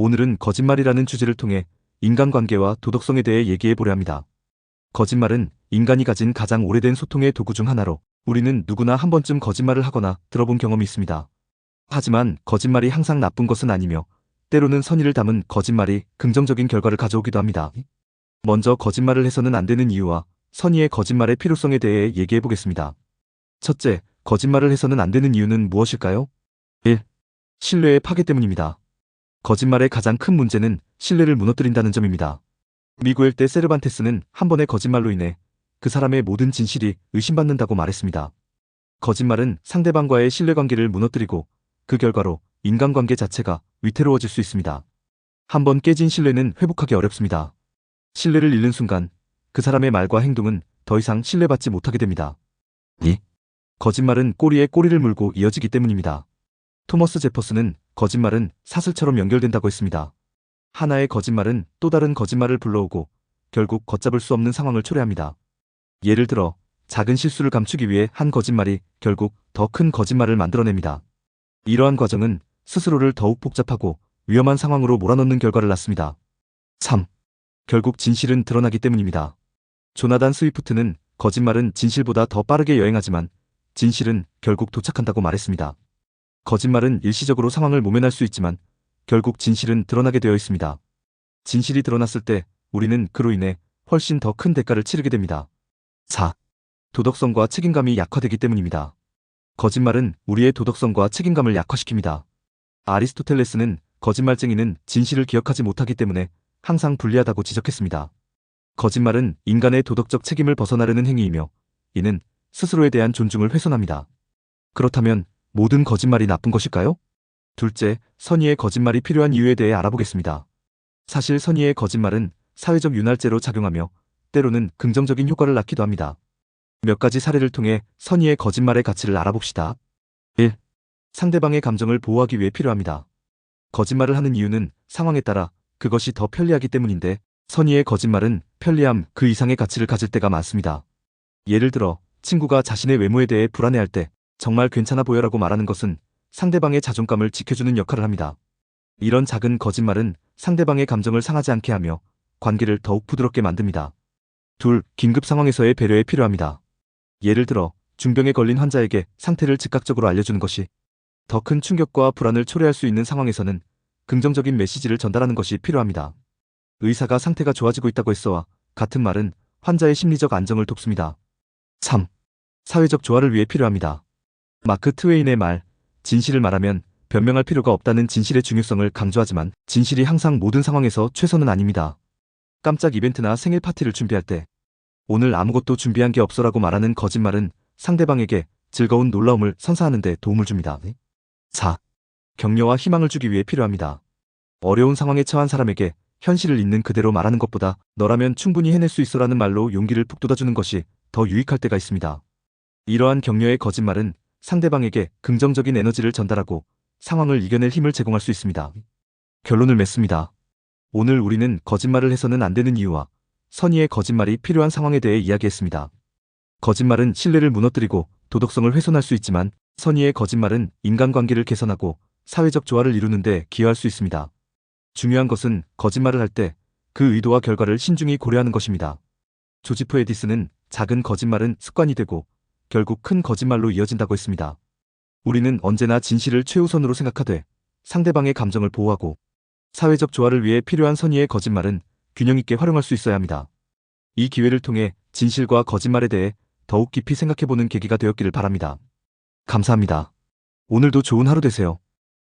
오늘은 거짓말이라는 주제를 통해 인간관계와 도덕성에 대해 얘기해 보려 합니다. 거짓말은 인간이 가진 가장 오래된 소통의 도구 중 하나로 우리는 누구나 한 번쯤 거짓말을 하거나 들어본 경험이 있습니다. 하지만 거짓말이 항상 나쁜 것은 아니며 때로는 선의를 담은 거짓말이 긍정적인 결과를 가져오기도 합니다. 먼저 거짓말을 해서는 안 되는 이유와 선의의 거짓말의 필요성에 대해 얘기해 보겠습니다. 첫째, 거짓말을 해서는 안 되는 이유는 무엇일까요? 1. 신뢰의 파괴 때문입니다. 거짓말의 가장 큰 문제는 신뢰를 무너뜨린다는 점입니다. 미구엘 때 세르반테스는 한 번의 거짓말로 인해 그 사람의 모든 진실이 의심받는다고 말했습니다. 거짓말은 상대방과의 신뢰관계를 무너뜨리고 그 결과로 인간관계 자체가 위태로워질 수 있습니다. 한 번 깨진 신뢰는 회복하기 어렵습니다. 신뢰를 잃는 순간 그 사람의 말과 행동은 더 이상 신뢰받지 못하게 됩니다. 2. 거짓말은 꼬리에 꼬리를 물고 이어지기 때문입니다. 토머스 제퍼슨은 거짓말은 사슬처럼 연결된다고 했습니다. 하나의 거짓말은 또 다른 거짓말을 불러오고 결국 걷잡을 수 없는 상황을 초래합니다. 예를 들어 작은 실수를 감추기 위해 한 거짓말이 결국 더 큰 거짓말을 만들어냅니다. 이러한 과정은 스스로를 더욱 복잡하고 위험한 상황으로 몰아넣는 결과를 낳습니다. 3. 결국 진실은 드러나기 때문입니다. 조나단 스위프트는 거짓말은 진실보다 더 빠르게 여행하지만 진실은 결국 도착한다고 말했습니다. 거짓말은 일시적으로 상황을 모면할 수 있지만 결국 진실은 드러나게 되어 있습니다. 진실이 드러났을 때 우리는 그로 인해 훨씬 더 큰 대가를 치르게 됩니다. 4. 도덕성과 책임감이 약화되기 때문입니다. 거짓말은 우리의 도덕성과 책임감을 약화시킵니다. 아리스토텔레스는 거짓말쟁이는 진실을 기억하지 못하기 때문에 항상 불리하다고 지적했습니다. 거짓말은 인간의 도덕적 책임을 벗어나려는 행위이며 이는 스스로에 대한 존중을 훼손합니다. 그렇다면 모든 거짓말이 나쁜 것일까요? 둘째, 선의의 거짓말이 필요한 이유에 대해 알아보겠습니다. 사실 선의의 거짓말은 사회적 윤활제로 작용하며 때로는 긍정적인 효과를 낳기도 합니다. 몇 가지 사례를 통해 선의의 거짓말의 가치를 알아봅시다. 1. 상대방의 감정을 보호하기 위해 필요합니다. 거짓말을 하는 이유는 상황에 따라 그것이 더 편리하기 때문인데 선의의 거짓말은 편리함 그 이상의 가치를 가질 때가 많습니다. 예를 들어 친구가 자신의 외모에 대해 불안해할 때 정말 괜찮아 보여라고 말하는 것은 상대방의 자존감을 지켜주는 역할을 합니다. 이런 작은 거짓말은 상대방의 감정을 상하지 않게 하며 관계를 더욱 부드럽게 만듭니다. 2. 긴급 상황에서의 배려에 필요합니다. 예를 들어 중병에 걸린 환자에게 상태를 즉각적으로 알려주는 것이 더 큰 충격과 불안을 초래할 수 있는 상황에서는 긍정적인 메시지를 전달하는 것이 필요합니다. 의사가 상태가 좋아지고 있다고 했어와 같은 말은 환자의 심리적 안정을 돕습니다. 3. 사회적 조화를 위해 필요합니다. 마크 트웨인의 말, 진실을 말하면 변명할 필요가 없다는 진실의 중요성을 강조하지만 진실이 항상 모든 상황에서 최선은 아닙니다. 깜짝 이벤트나 생일 파티를 준비할 때 오늘 아무것도 준비한 게 없어라고 말하는 거짓말은 상대방에게 즐거운 놀라움을 선사하는 데 도움을 줍니다. 4. 격려와 희망을 주기 위해 필요합니다. 어려운 상황에 처한 사람에게 현실을 있는 그대로 말하는 것보다 너라면 충분히 해낼 수 있어라는 말로 용기를 북돋아주는 것이 더 유익할 때가 있습니다. 이러한 격려의 거짓말은 상대방에게 긍정적인 에너지를 전달하고 상황을 이겨낼 힘을 제공할 수 있습니다. 결론을 맺습니다. 오늘 우리는 거짓말을 해서는 안 되는 이유와 선의의 거짓말이 필요한 상황에 대해 이야기했습니다. 거짓말은 신뢰를 무너뜨리고 도덕성을 훼손할 수 있지만 선의의 거짓말은 인간관계를 개선하고 사회적 조화를 이루는 데 기여할 수 있습니다. 중요한 것은 거짓말을 할 때 그 의도와 결과를 신중히 고려하는 것입니다. 조지프 에디슨은 작은 거짓말은 습관이 되고 결국 큰 거짓말로 이어진다고 했습니다. 우리는 언제나 진실을 최우선으로 생각하되 상대방의 감정을 보호하고 사회적 조화를 위해 필요한 선의의 거짓말은 균형 있게 활용할 수 있어야 합니다. 이 기회를 통해 진실과 거짓말에 대해 더욱 깊이 생각해보는 계기가 되었기를 바랍니다. 감사합니다. 오늘도 좋은 하루 되세요.